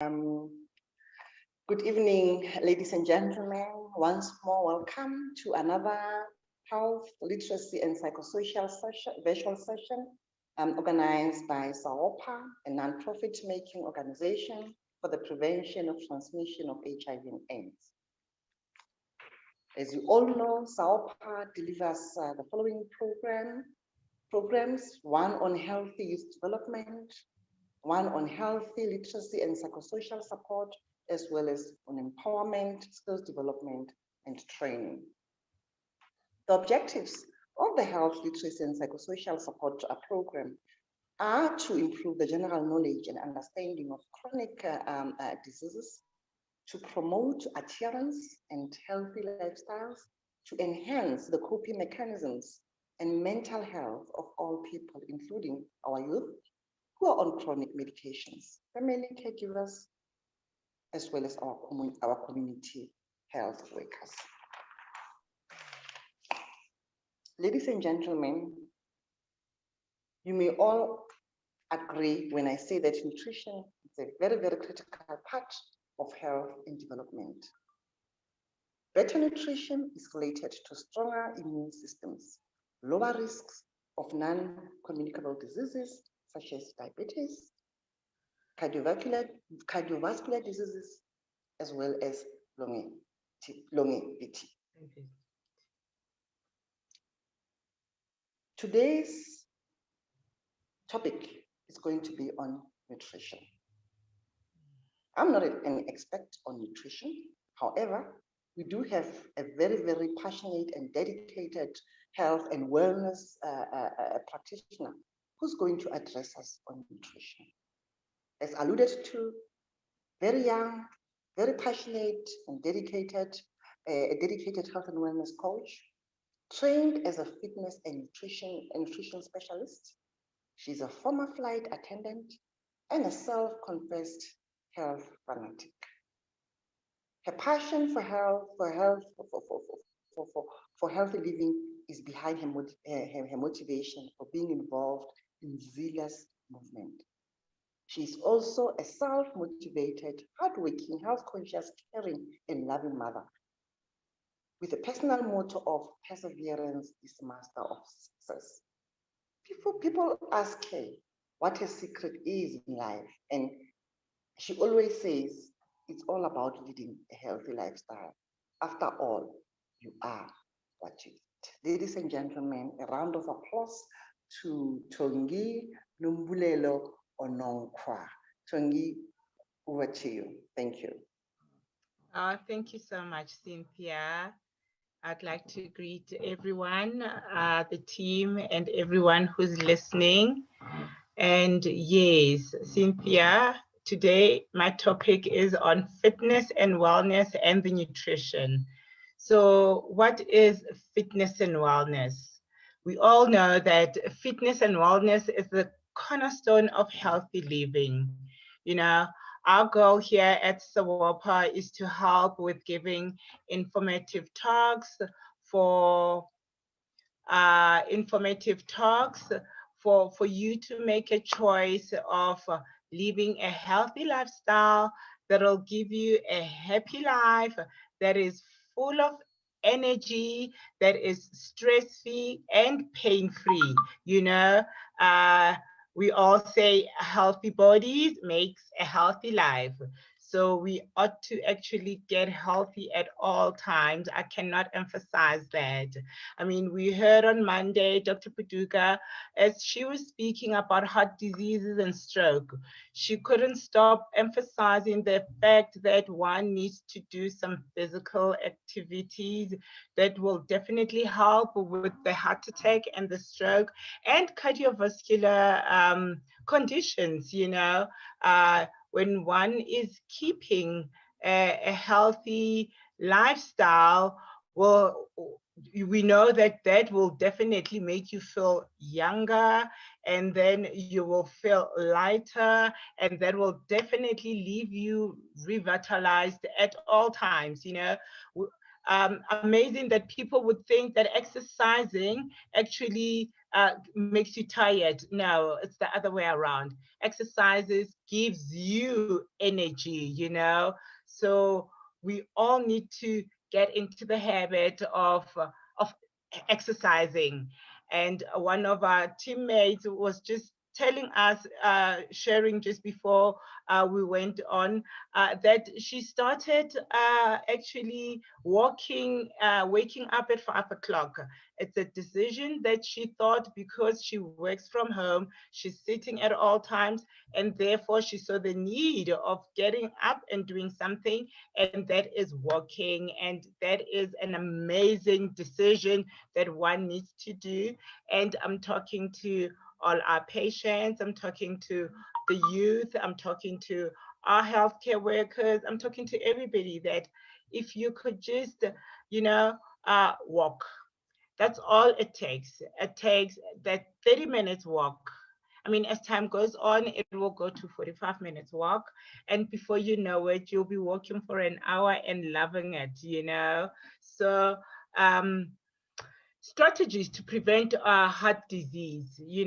Good evening, ladies and gentlemen. Once more, welcome to another health, literacy, and psychosocial virtual session organized by SAOPA, a non-profit making organization for the prevention of transmission of HIV and AIDS. As you all know, SAOPA delivers the following programs: one on healthy youth development, one on healthy literacy and psychosocial support, as well as on empowerment, skills development, and training. The objectives of the health, literacy, and psychosocial support program are to improve the general knowledge and understanding of chronic diseases, to promote adherence and healthy lifestyles, to enhance the coping mechanisms and mental health of all people, including our youth who are on chronic medications, family caregivers, as well as our community health workers. Ladies and gentlemen, you may all agree when I say that nutrition is a very, very critical part of health and development. Better nutrition is related to stronger immune systems, lower risks of non-communicable diseases such as diabetes, cardiovascular diseases, as well as longevity. Today's topic is going to be on nutrition. I'm not an expert on nutrition. However, we do have a very, very passionate and dedicated health and wellness practitioner who's going to address us on nutrition. As alluded to, very young, very passionate and dedicated, a dedicated health and wellness coach, trained as a fitness and nutrition specialist. She's a former flight attendant and a self-confessed health fanatic. Her passion for healthy living is behind her motivation for being involved in zealous movement. She's also a self-motivated, hardworking, health-conscious, caring, and loving mother with a personal motto of perseverance is the master of success. People ask her what her secret is in life, and she always says it's all about leading a healthy lifestyle. After all, you are what you eat. Ladies and gentlemen, a round of applause to Thongi Lumbulelo Onunkwo. Thongi, over to you. Thank you. Thank you so much, Cynthia. I'd like to greet everyone, the team, and everyone who's listening. And yes, Cynthia, today my topic is on fitness and wellness and the nutrition. So what is fitness and wellness? We all know that fitness and wellness is the cornerstone of healthy living. You know, our goal here at SAOPA is to help with giving informative talks for you to make a choice of living a healthy lifestyle that will give you a happy life that is full of energy, that is stress-free and pain-free. You know, we all say healthy bodies makes a healthy life. So we ought to actually get healthy at all times. I cannot emphasize that. I mean, we heard on Monday, Dr. Paduka, as she was speaking about heart diseases and stroke, she couldn't stop emphasizing the fact that one needs to do some physical activities that will definitely help with the heart attack and the stroke and cardiovascular conditions, you know. When one is keeping a healthy lifestyle, well, we know that that will definitely make you feel younger, and then you will feel lighter, and that will definitely leave you revitalized at all times, you know. Amazing that people would think that exercising actually makes you tired. No, it's the other way around. Exercises gives you energy, So we all need to get into the habit of exercising. And one of our teammates was just telling us, sharing just before we went on, that she started actually waking up at 5 o'clock. It's a decision that she thought because she works from home, she's sitting at all times, and therefore she saw the need of getting up and doing something, and that is walking. And that is an amazing decision that one needs to do. And I'm talking to all our patients, I'm talking to the youth, I'm talking to our healthcare workers, I'm talking to everybody that if you could just, walk. That's all it takes. It takes that 30 minutes walk. I mean, as time goes on, it will go to 45 minutes walk. And before you know it, you'll be walking for an hour and loving it. So, strategies to prevent heart disease. We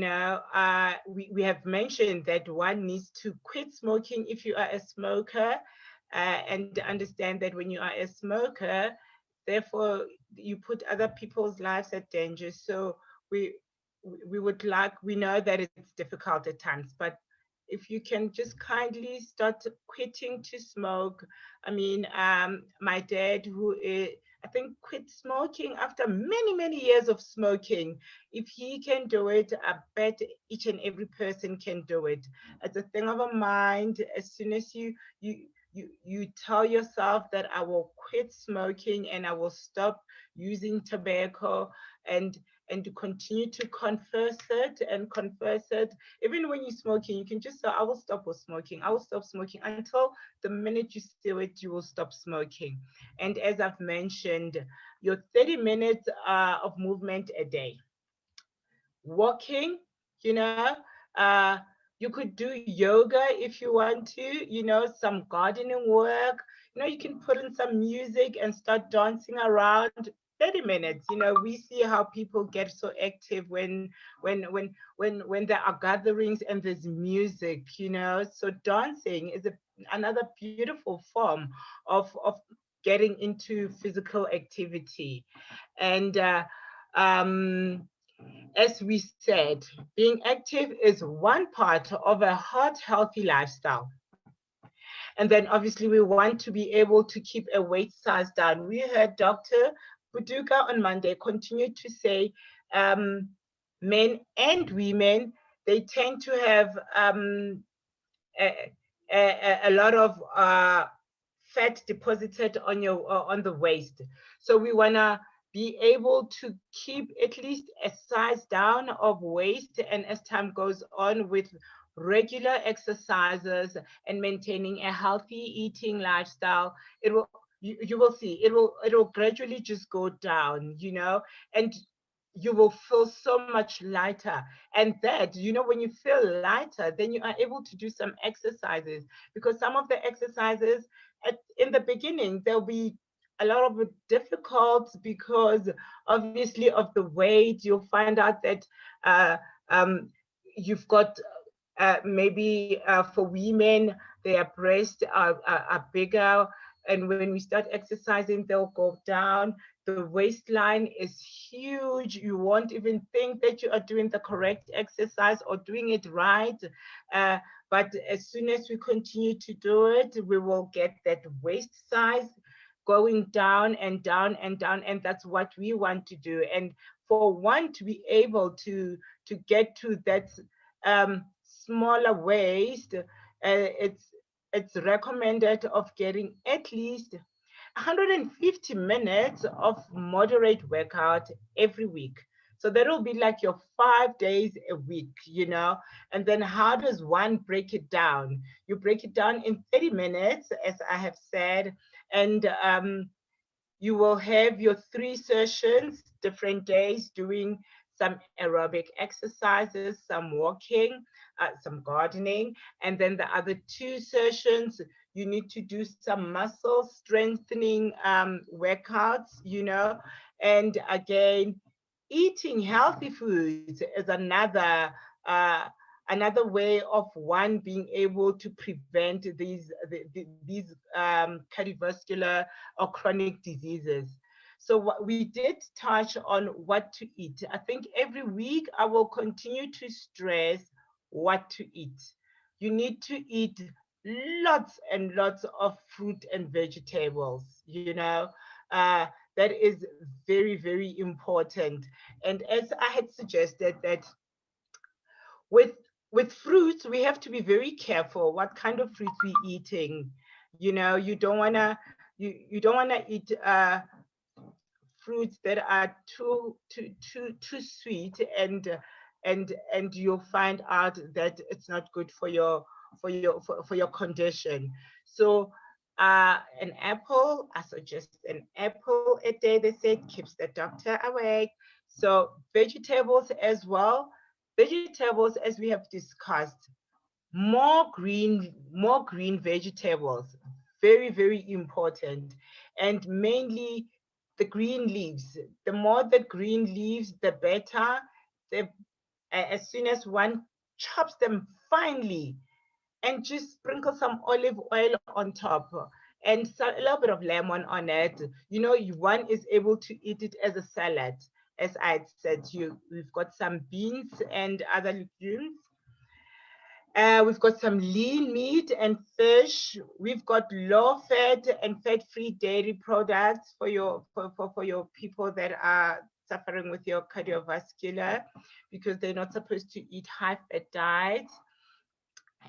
have mentioned that one needs to quit smoking if you are a smoker, and understand that when you are a smoker, therefore you put other people's lives at danger. So we we know that it's difficult at times, but if you can just kindly start quitting to smoke. I mean, my dad, who is, I think, quit smoking after many, many years of smoking. If he can do it, I bet each and every person can do it. It's a thing of a mind. As soon as you tell yourself that I will quit smoking and I will stop using tobacco, and to continue to confess it. Even when you're smoking, you can just say, I will stop with smoking. I will stop smoking until the minute you see it, you will stop smoking. And as I've mentioned, your 30 minutes of movement a day. Walking, you know, uh, you could do yoga if you want to, some gardening work. You can put in some music and start dancing around. 30 minutes. We see how people get so active when there are gatherings and there's music. So dancing is another beautiful form of getting into physical activity. And as we said, being active is one part of a heart healthy lifestyle. And then obviously we want to be able to keep a weight size down. We heard Dr. Buduka on Monday continue to say men and women, they tend to have a lot of fat deposited on the waist. So we want to be able to keep at least a size down of waist, and as time goes on with regular exercises and maintaining a healthy eating lifestyle, it will you will see it will gradually just go down, and you will feel so much lighter. And that, when you feel lighter, then you are able to do some exercises, because some of the exercises in the beginning, there'll be a lot of it difficult because obviously of the weight. You'll find out that um, you've got maybe for women, their breasts are bigger. And when we start exercising, they'll go down. The waistline is huge. You won't even think that you are doing the correct exercise or doing it right. Uh, but as soon as we continue to do it, we will get that waist size going down and down and down. And that's what we want to do. And for one to be able to get to that smaller waist, it's recommended of getting at least 150 minutes of moderate workout every week. So that'll be like your 5 days a week. And then how does one break it down? You break it down in 30 minutes, as I have said, and you will have your 3 sessions, different days, doing some aerobic exercises, some walking, some gardening, and then the other 2 sessions, you need to do some muscle strengthening workouts, and again, eating healthy foods is uh, another way of one being able to prevent these cardiovascular or chronic diseases. So we did touch on what to eat. I think every week I will continue to stress what to eat. You need to eat lots and lots of fruit and vegetables, that is very, very important. And as I had suggested that with with fruits, we have to be very careful what kind of fruits we're eating. You don't wanna you don't wanna eat fruits that are too sweet, and you'll find out that it's not good for your condition. So an apple, I suggest an apple a day, they said, keeps the doctor awake. So vegetables as well. Vegetables, as we have discussed, more green vegetables, very, very important. And mainly the green leaves. The more the green leaves, the better. the, as soon as one chops them finely and just sprinkle some olive oil on top and a little bit of lemon on it, one is able to eat it as a salad. As I had said, we've got some beans and other legumes. We've got some lean meat and fish. We've got low fat and fat-free dairy products for your people that are suffering with your cardiovascular, because they're not supposed to eat high fat diets.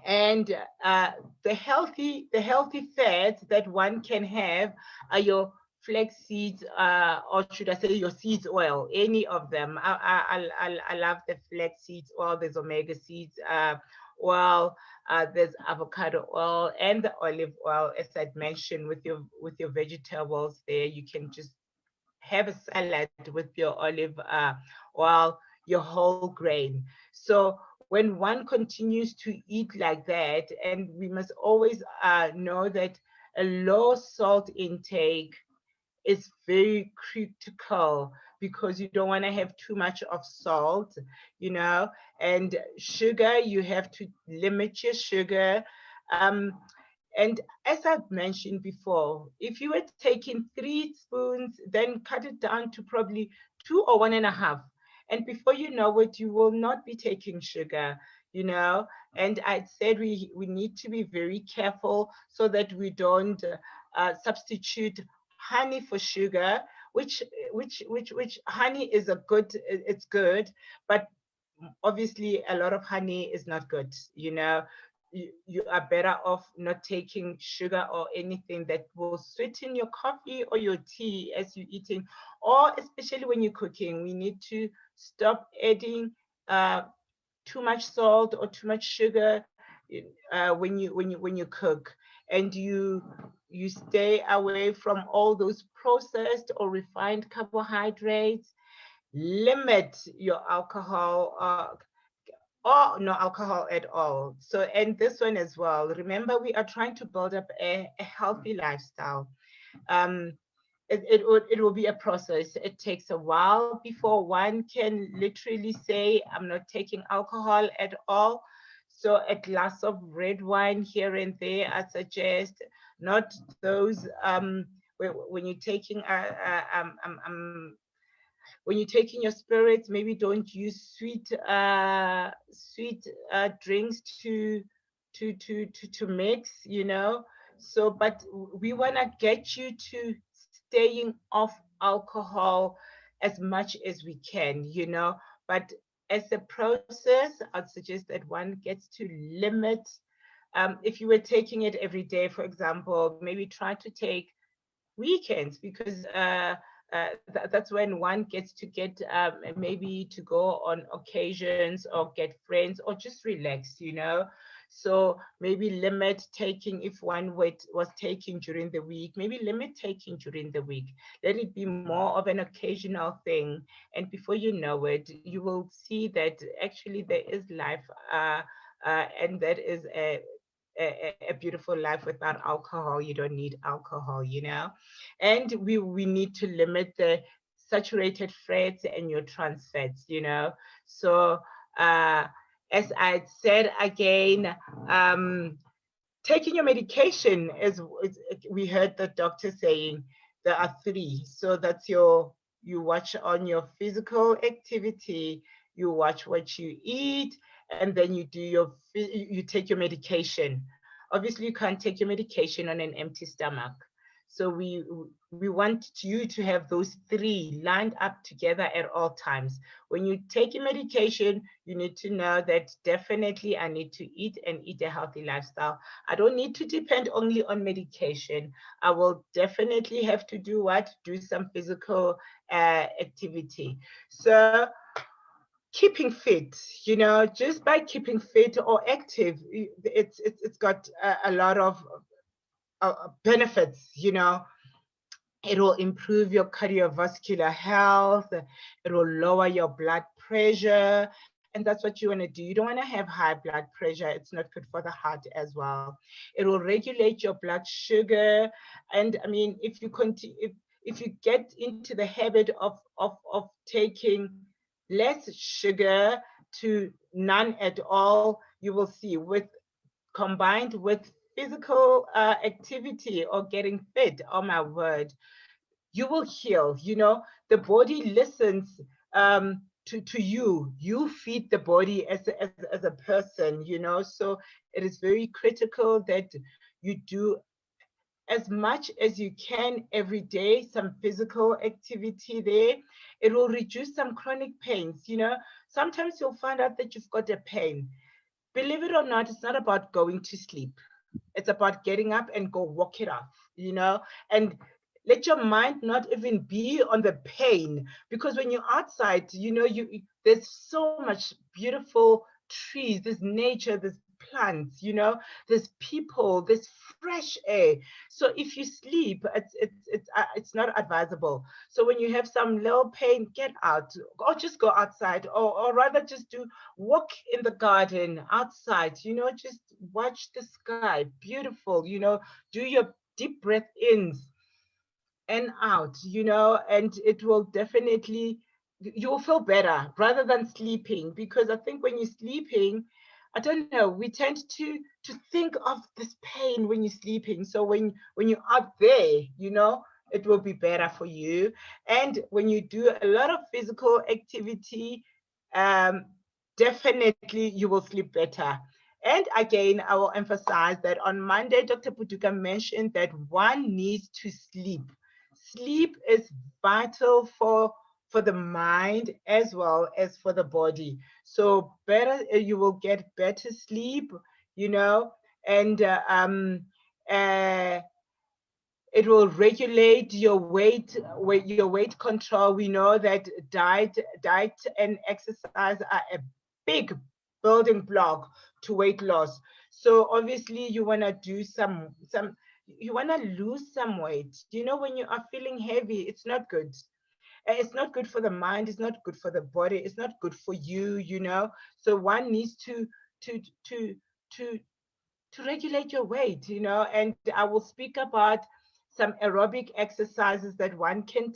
And the healthy fats that one can have are your flax seeds, or should I say your seeds oil, any of them. I love the flax seeds oil. There's omega seeds oil, there's avocado oil, and the olive oil. As I'd mentioned, with your vegetables there, you can just have a salad with your olive oil, your whole grain. So when one continues to eat like that, and we must always know that a low salt intake is very critical, because you don't want to have too much of salt, and sugar, you have to limit your sugar. Um, and as I've mentioned before, if you were taking 3 spoons, then cut it down to probably 2 or 1.5. And before you know it, you will not be taking sugar, you know. And I said we need to be very careful so that we don't substitute honey for sugar, which honey is it's good, but obviously a lot of honey is not good. You are better off not taking sugar or anything that will sweeten your coffee or your tea as you're eating, or especially when you're cooking. We need to stop adding too much salt or too much sugar when you cook, and you stay away from all those processed or refined carbohydrates. Limit your alcohol, or no alcohol at all. So, and this one as well, remember, we are trying to build up a healthy lifestyle. um it will be a process. It takes a while before one can literally say, I'm not taking alcohol at all. So a glass of red wine here and there, I suggest. Not those when you're taking when you're taking your spirits, maybe don't use sweet drinks to mix, So, but we want to get you to staying off alcohol as much as we can, But as a process, I'd suggest that one gets to limit. If you were taking it every day, for example, maybe try to take weekends, because that's when one gets to get maybe to go on occasions or get friends or just relax. So maybe limit taking, if one was taking during the week, maybe limit taking during the week. Let it be more of an occasional thing. And before you know it, you will see that actually there is life, and that is a beautiful life without alcohol. You don't need alcohol. And we need to limit the saturated fats and your trans fats, you know. So as I said again, taking your medication is, we heard the doctor saying there are three. So that's you watch on your physical activity, you watch what you eat, and then you do you take your medication. Obviously, you can't take your medication on an empty stomach. So we want you to have those three lined up together at all times. When you take your medication, you need to know that definitely I need to eat and eat a healthy lifestyle. I don't need to depend only on medication. I will definitely have to do what? Do some physical activity. So keeping fit, you know, just by keeping fit or active, it's got a lot of benefits, you know. It will improve your cardiovascular health. It will lower your blood pressure. And that's what you want to do. You don't want to have high blood pressure. It's not good for the heart as well. It will regulate your blood sugar. And I mean, if you continue, if you get into the habit of taking less sugar to none at all, you will see with combined with physical activity or getting fit, oh my word, you will heal. You know, the body listens to you. You feed the body as a person, you know. So it is very critical that you do as much as you can every day, some physical activity there. It will reduce some chronic pains, you know. Sometimes you'll find out that you've got a pain. Believe it or not, it's not about going to sleep. It's about getting up and go walk it off, you know, and let your mind not even be on the pain, because when you're outside, you know, there's so much beautiful trees, there's nature, there's plants, you know, there's people, there's fresh air. So if you sleep, it's not advisable. So when you have some little pain, get out or just go outside, or rather just do walk in the garden outside, you know, just watch the sky, beautiful, you know, do your deep breath ins and out, you know, and it will definitely, you will feel better rather than sleeping. Because I think when you're sleeping, I don't know, we tend to think of this pain when you're sleeping. So when you're out there, you know, it will be better for you. And when you do a lot of physical activity, um, definitely you will sleep better. And again, I will emphasize that on Monday, Dr. Putuka mentioned that one needs to sleep. Sleep is vital for the mind as well as for the body. So better, you will get better sleep, you know, and uh, it will regulate your weight control. We know that diet and exercise are a big building block to weight loss. So obviously you want to do some you want to lose some weight. You know, when you are feeling heavy, it's not good. It's not good for the mind, it's not good for the body, it's not good for you, you know. So one needs to to to to regulate your weight, you know. And I will speak about some aerobic exercises that one can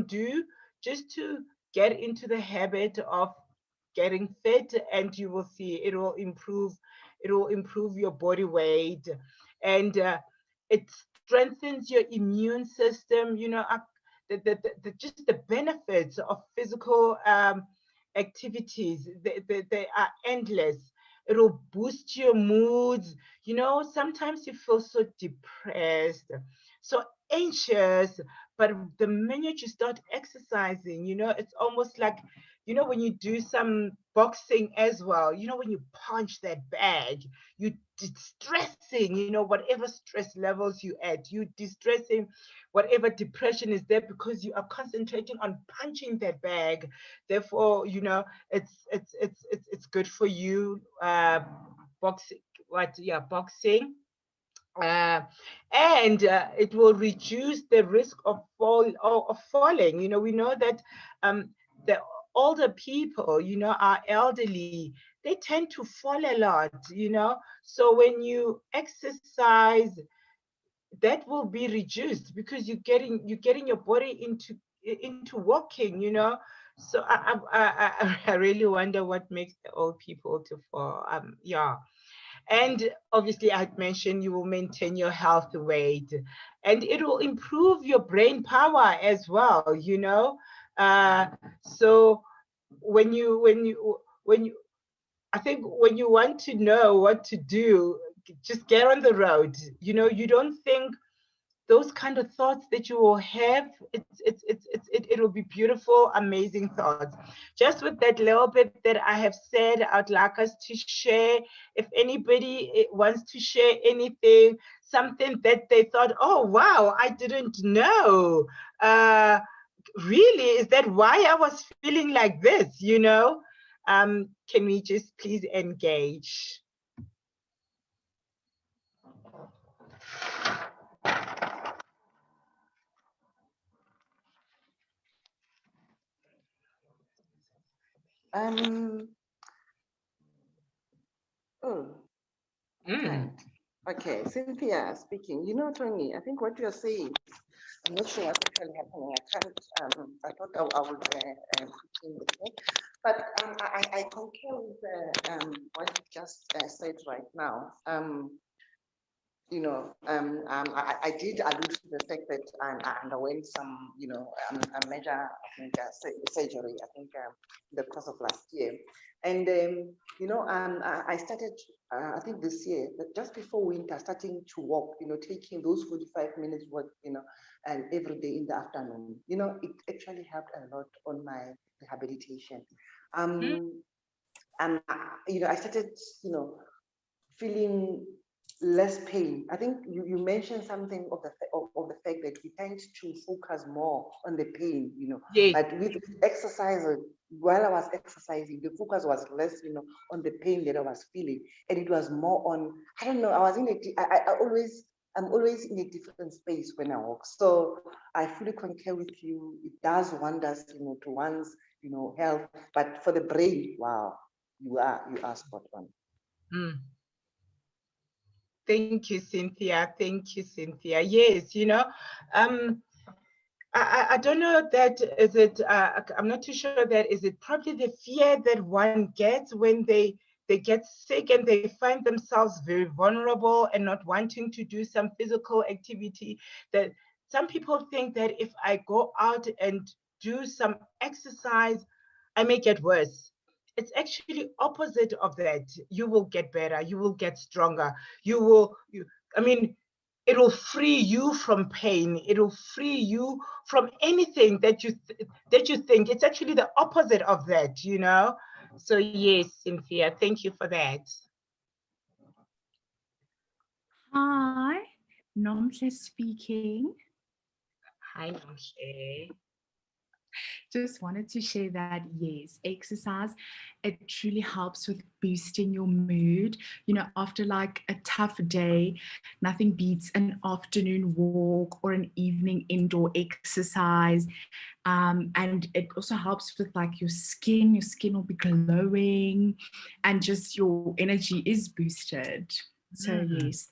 do just to get into the habit of getting fit, and you will see it will improve your body weight, and it strengthens your immune system, you know. Just the benefits of physical activities, they are endless. It'll boost your moods. You know, sometimes you feel so depressed, so anxious, but the minute you start exercising, you know, it's almost like, you know, when you do some boxing as well, you know, when you punch that bag, you distressing, you know, whatever stress levels you add, you distressing whatever depression is there, because you are concentrating on punching that bag. Therefore, you know, it's good for you. Boxing, what? Yeah, boxing. Uh, and it will reduce the risk of falling. You know, we know that the older people, you know, are elderly. They tend to fall a lot. You know, so when you exercise, that will be reduced, because you're getting your body into walking, you know. So I really wonder what makes the old people to fall. Yeah. And obviously, I had mentioned you will maintain your healthy weight, and it will improve your brain power as well. You know, so when you, I think when you want to know what to do, just get on the road. You know, you don't think those kind of thoughts that you will have, it will be beautiful, amazing thoughts. Just with that little bit that I have said, I'd like us to share. If anybody wants to share anything, something that they thought, oh wow, I didn't know. Really, is that why I was feeling like this? You know, can we just please engage? Um, oh, Mm. right. Okay, Cynthia speaking. You know, Tony, I think what you're saying, I'm not sure what's actually happening. I can't, I thought I would put in the chat, but I concur with what you just said right now. I did allude to the fact that I underwent some, a major, surgery, I think, in the course of last year. And, I started, I think this year, just before winter, starting to walk, taking those 45 minutes walk, and every day in the afternoon. It actually helped a lot on my rehabilitation. Mm. And, I started, feeling less pain. I think you mentioned something of the fact that we tend to focus more on the pain, Yes. but with exercise, while I was exercising, the focus was less, on the pain that I was feeling, and it was more on, I don't know, I was in I'm always in a different space when I walk. So I fully concur with you. It does wonders, to one's, health, but for the brain, wow, you are spot on. Mm. Thank you, Cynthia. Thank you, Cynthia. Yes, I don't know that is it. I'm not too sure that is it. Probably the fear that one gets when they get sick and they find themselves very vulnerable and not wanting to do some physical activity. That some people think that if I go out and do some exercise, I may get worse. It's actually opposite of that. You will get better. You will get stronger. You will. I mean, it will free you from pain. It will free you from anything that you think. It's actually the opposite of that, you know. So yes, Cynthia, thank you for that. Hi, Nomhle speaking. Hi, Nomhle. Just wanted to share that yes, exercise, it truly helps with boosting your mood. After like a tough day, nothing beats an afternoon walk or an evening indoor exercise. And it also helps with like your skin. Your skin will be glowing and just your energy is boosted. So Mm. yes.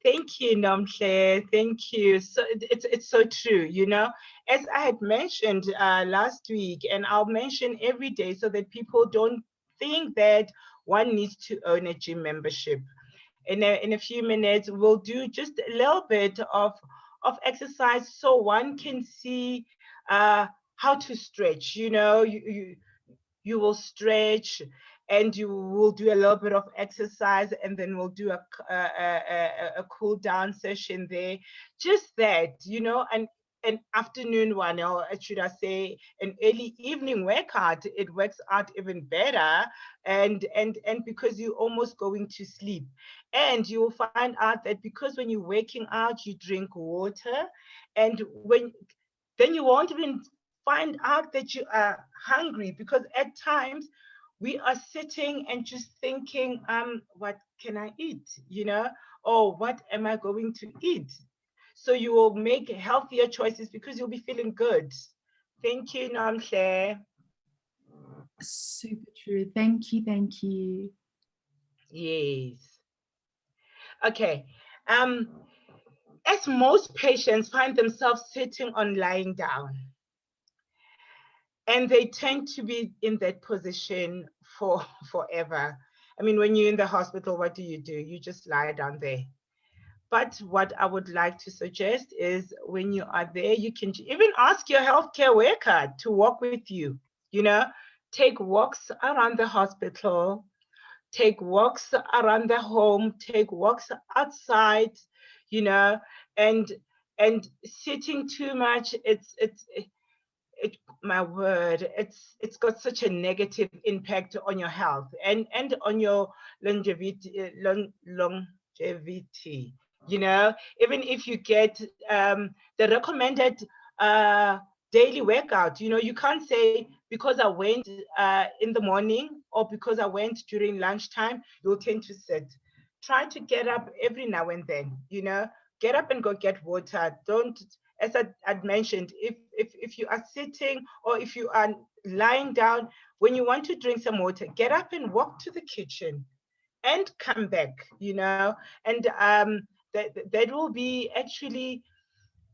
Thank you, Nomhle. Thank you. So it's so true, you know. As I had mentioned last week, and I'll mention every day so that people don't think that one needs to own a gym membership. In a few minutes, we'll do just a little bit of exercise so one can see how to stretch. You will stretch and you will do a little bit of exercise and then we'll do a cool down session there, just that, an afternoon one, or should I say an early evening workout, it works out even better. And because you're almost going to sleep, and you will find out that because when you're waking out you drink water, and when then you won't even find out that you are hungry, because at times we are sitting and just thinking, what can I eat? Or what am I going to eat? So you will make healthier choices because you'll be feeling good. Thank you, Namhle. Super true. Thank you. Thank you. Yes. Okay. Um, as most patients find themselves sitting on lying down, and they tend to be in that position for forever. I mean, when you're in the hospital, what do? You just lie down there. But what I would like to suggest is when you are there, you can even ask your healthcare worker to walk with you, you know, take walks around the hospital, take walks around the home, take walks outside, you know, and sitting too much, my word, it's got such a negative impact on your health and on your longevity, longevity. You know, even if you get the recommended uh, daily workout, you know, you can't say because I went in the morning or because I went during lunchtime, you'll tend to sit. Try to get up every now and then, you know, get up and go get water. Don't, as I'd mentioned, if you are sitting or if you are lying down, when you want to drink some water, get up and walk to the kitchen and come back, you know, and that will be actually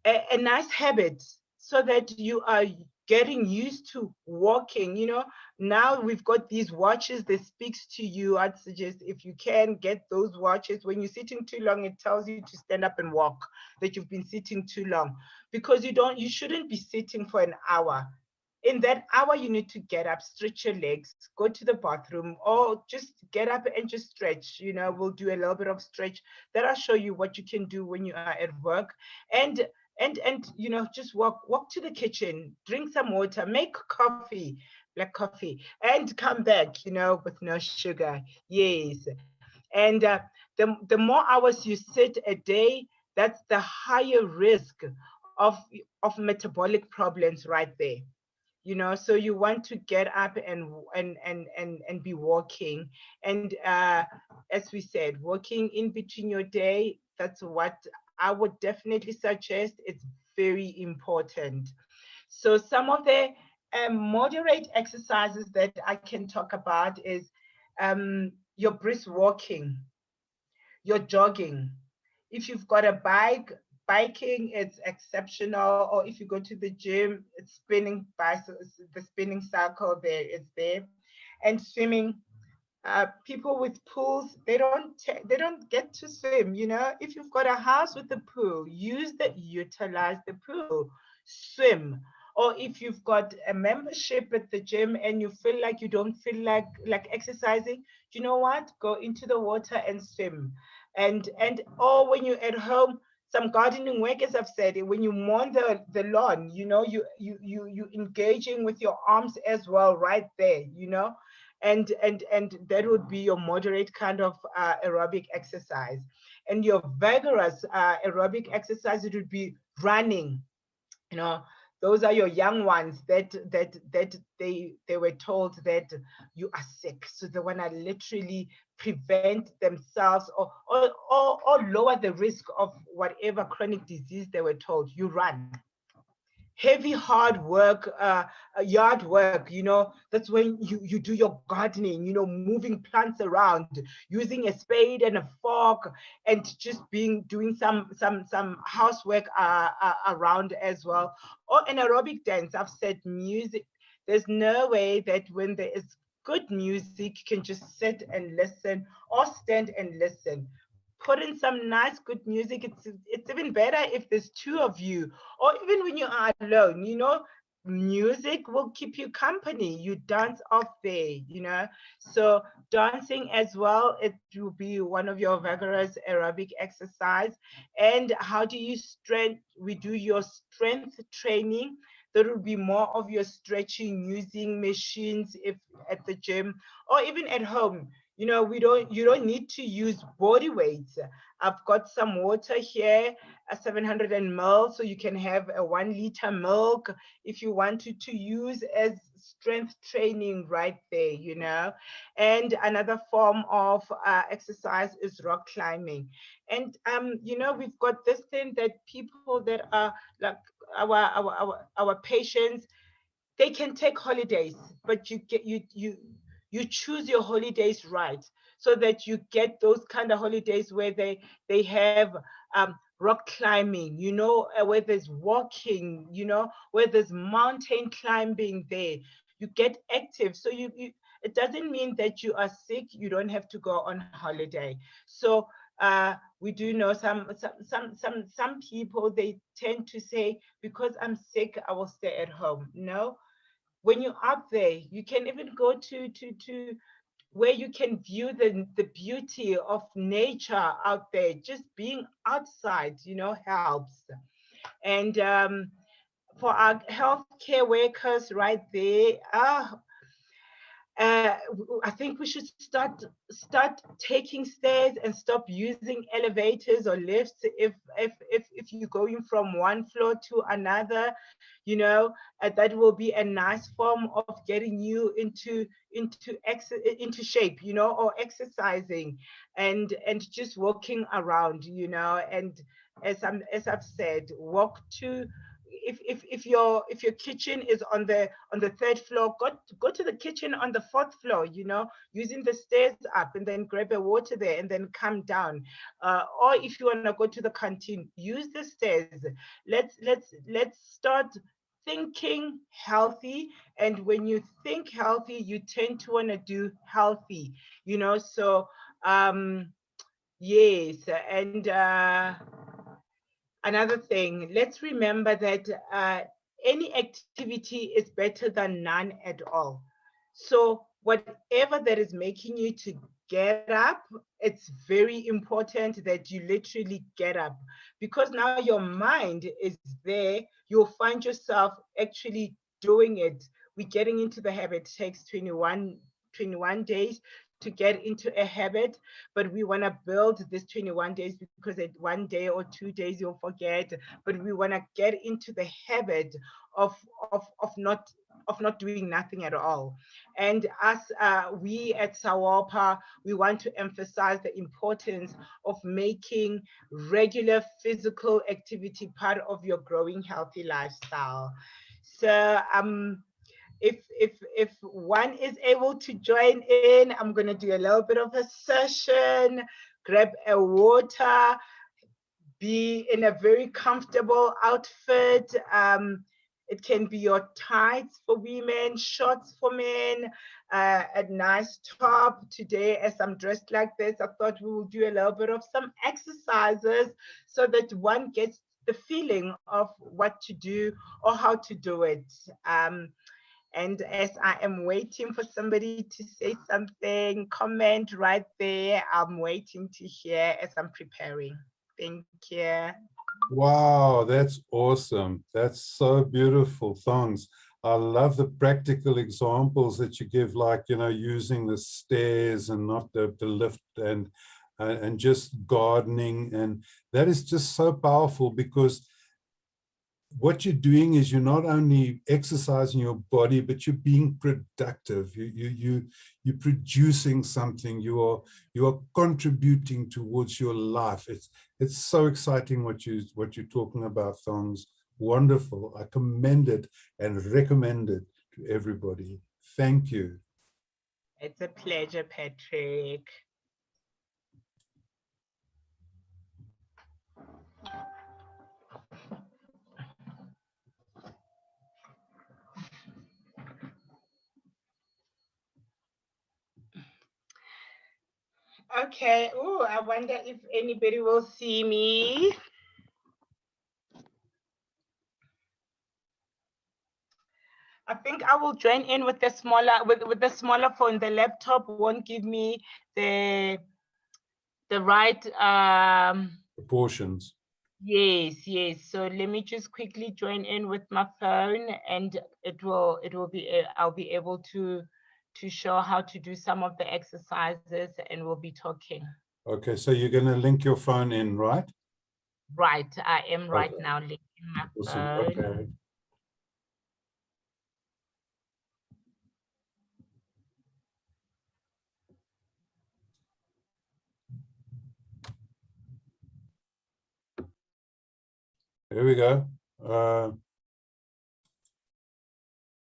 a nice habit so that you are getting used to walking, you know. Now we've got these watches that speaks to you. I'd suggest if you can get those watches. When you're sitting too long, it tells you to stand up and walk, that you've been sitting too long, because you shouldn't be sitting for an hour. In that hour, you need to get up, stretch your legs, go to the bathroom, or just get up and just stretch. You know, we'll do a little bit of stretch. That I'll show you what you can do when you are at work. And you know, just walk to the kitchen, drink some water, make coffee, black coffee, and come back, you know, with no sugar. Yes. And the more hours you sit a day, that's the higher risk of metabolic problems right there, you know. So you want to get up and be walking, and as we said, walking in between your day, that's what I would definitely suggest. It's very important. So some of the moderate exercises that I can talk about is your brisk walking, your jogging. If you've got a bike, biking, it's exceptional. Or if you go to the gym, it's spinning bicycles, the spinning cycle there is there. And swimming, people with pools, they don't get to swim, you know. If you've got a house with a pool, utilize the pool, swim. Or if you've got a membership at the gym and you feel like you don't feel like exercising, you know what, go into the water and swim. And or when you're at home, some gardening work, as I've said, when you mow the lawn, you know, you engaging with your arms as well right there, you know. And that would be your moderate kind of aerobic exercise. And your vigorous aerobic exercise, it would be running, you know. Those are your young ones that they were told that you are sick, so they want to literally prevent themselves or lower the risk of whatever chronic disease they were told. You run. Heavy hard work, yard work, you know, that's when you do your gardening, you know, moving plants around, using a spade and a fork, and just doing some housework around as well. Or an aerobic dance. I've said music. There's no way that when there is good music you can just sit and listen or stand and listen. Put in some nice good music. It's even better if there's two of you, or even when you are alone, you know. Music will keep you company. You dance off there, you know. So dancing as well, it will be one of your vigorous aerobic exercise. And how do you strength? We do your strength training. That will be more of your stretching using machines if at the gym or even at home. You know, you don't need to use body weights. I've got some water here, a 700 ml, so you can have a 1 liter milk if you wanted to use as strength training right there, you know. And another form of exercise is rock climbing. And you know, we've got this thing that people that are like our patients, they can take holidays, but you choose your holidays right, so that you get those kind of holidays where they have rock climbing, you know, where there's walking, you know, where there's mountain climbing there. You get active. So it doesn't mean that you are sick, you don't have to go on holiday. So we do know some people, they tend to say, because I'm sick, I will stay at home. No, when you're up there, you can even go to where you can view the beauty of nature out there. Just being outside, you know, helps. And for our healthcare workers right there, I think we should start taking stairs and stop using elevators or lifts if you're going from one floor to another, you know. That will be a nice form of getting you into shape, you know, or exercising and just walking around, you know. And as I've said, walk to, if your kitchen is on the third floor, go to the kitchen on the fourth floor, you know, using the stairs up, and then grab a water there and then come down. Or if you want to go to the canteen, use the stairs. Let's start thinking healthy. And when you think healthy, you tend to want to do healthy, you know. So yes. And another thing, let's remember that any activity is better than none at all. So whatever that is making you to get up, it's very important that you literally get up, because now your mind is there. You'll find yourself actually doing it. We're getting into the habit. It takes 21 days to get into a habit, but we want to build this 21 days, because at 1 day or 2 days you'll forget. But we want to get into the habit of not doing nothing at all. And us, we at Sawapa, we want to emphasize the importance of making regular physical activity part of your growing healthy lifestyle. So if one is able to join in, I'm going to do a little bit of a session, grab a water, be in a very comfortable outfit. It can be your tights for women, shorts for men, a nice top. Today, as I'm dressed like this, I thought we will do a little bit of some exercises so that one gets the feeling of what to do or how to do it. And as I am waiting for somebody to say something, comment right there. I'm waiting to hear as I'm preparing. Thank you. Wow, that's awesome. That's so beautiful, Thongs. I love the practical examples that you give, like, you know, using the stairs and not the lift, and just gardening. And that is just so powerful, because what you're doing is you're not only exercising your body, but you're being productive. You're producing something. You are contributing towards your life. It's so exciting what you're talking about, Thongs. Wonderful. I commend it and recommend it to everybody. Thank you. It's a pleasure, Patrick. Okay. Oh, I wonder if anybody will see me. I think I will join in with the smaller with the smaller phone. The laptop won't give me the right Proportions. Yes. So let me just quickly join in with my phone, and it will be I'll be able to show how to do some of the exercises, and we'll be talking. Okay, so you're going to link your phone in, right? Right, I am right Okay. now linking my Awesome. phone. Okay. Here we go.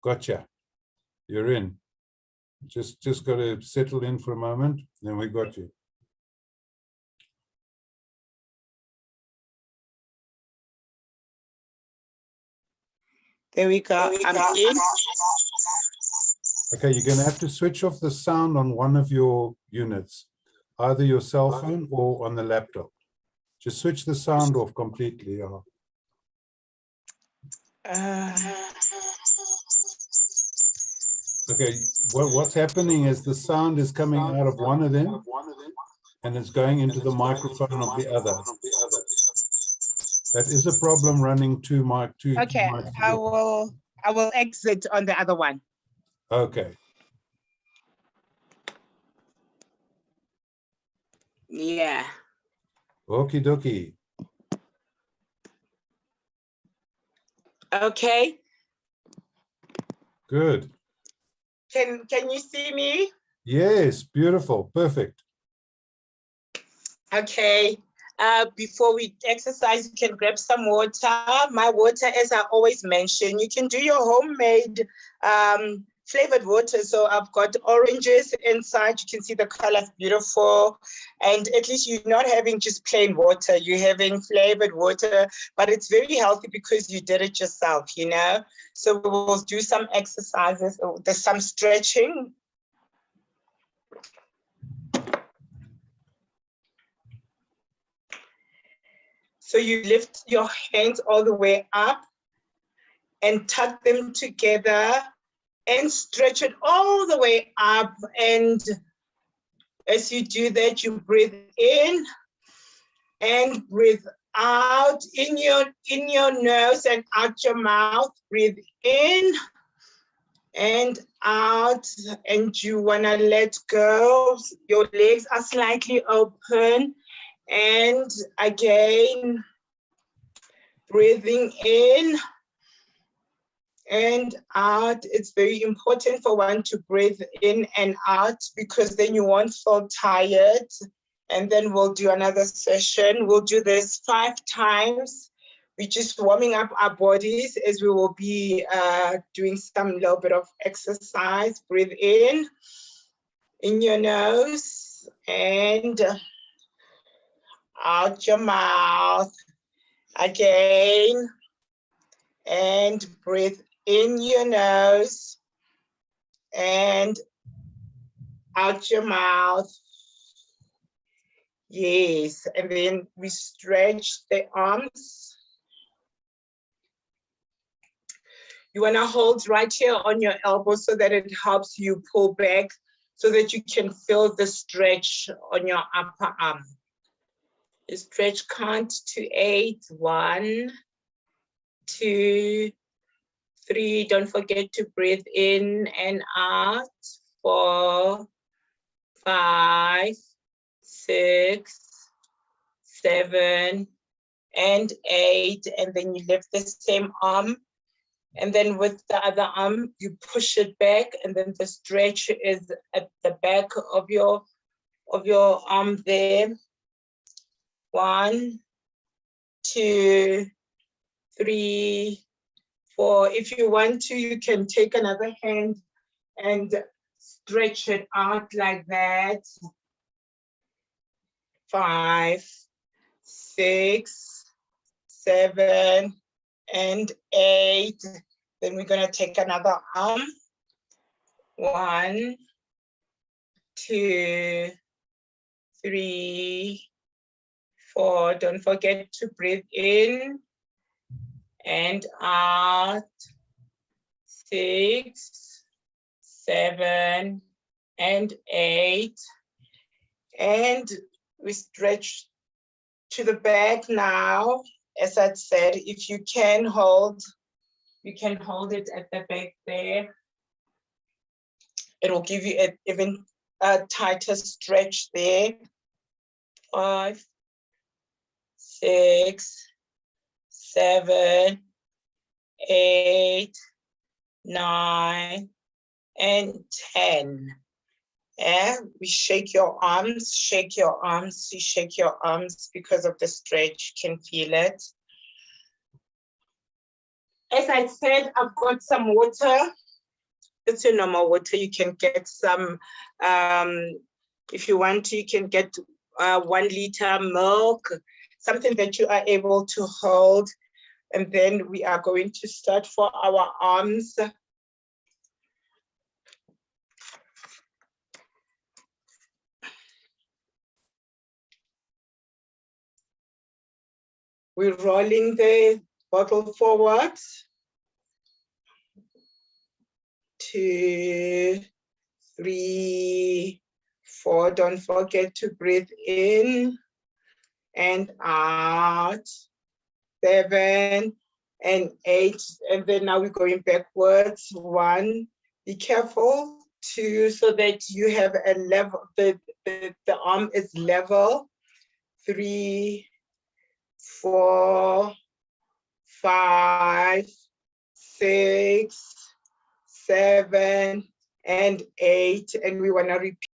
Gotcha. You're in. Just got to settle in for a moment, then we got you. There we go. I'm in. Okay, you're going to have to switch off the sound on one of your units, either your cell phone or on the laptop. Just switch the sound off completely. Okay, what's happening is the sound is coming out of one of them and it's going into the microphone of the other. That is a problem running two mics. Okay, I will exit on the other one. Okay. Yeah. Okie dokie. Okay. Good. Can you see me? Yes, beautiful, perfect. Okay. Before we exercise, you can grab some water. My water, as I always mention, you can do your homemade flavored water. So I've got oranges inside. You can see the color is beautiful. And at least you're not having just plain water. You're having flavored water, but it's very healthy because you did it yourself, you know? So we'll do some exercises. There's some stretching. So you lift your hands all the way up and tuck them together and stretch it all the way up. And as you do that, you breathe in and breathe out in your nose and out your mouth. Breathe in and out. And you wanna let go. Your legs are slightly open. And again, breathing in and out. It's very important for one to breathe in and out because then you won't feel tired. And then we'll do another session. We'll do this 5 times. We're just warming up our bodies as we will be doing some little bit of exercise. Breathe in your nose and out your mouth. Again, and breathe in your nose and out your mouth. Yes, and then we stretch the arms. You wanna hold right here on your elbow so that it helps you pull back so that you can feel the stretch on your upper arm. Stretch, count to 8. 1, 2, 3. Don't forget to breathe in and out. 4, 5, 6, 7, and 8. And then you lift the same arm. And then with the other arm, you push it back. And then the stretch is at the back of your arm there. 1, 2, 3, 4. If you want to, you can take another hand and stretch it out like that. 5, 6, 7, and 8. Then we're gonna take another arm. 1, 2, 3, 4. Don't forget to breathe in and out. 6, 7, and 8. And we stretch to the back now. As I said, if you can hold, you can hold it at the back there. It will give you an even tighter stretch there. 5, 6, 7, 8, 9, and 10. Yeah, we shake your arms, shake your arms, you shake your arms because of the stretch, you can feel it. As I said, I've got some water. It's a normal water. You can get some, if you want to, you can get 1 liter milk, something that you are able to hold. And then we are going to start for our arms. We're rolling the bottle forward. 2, 3, 4. Don't forget to breathe in and out. 7 and 8. And then now we're going backwards. 1, be careful. 2, so that you have a level, the arm is level. 3, 4, 5, 6, 7, and 8. And we want to repeat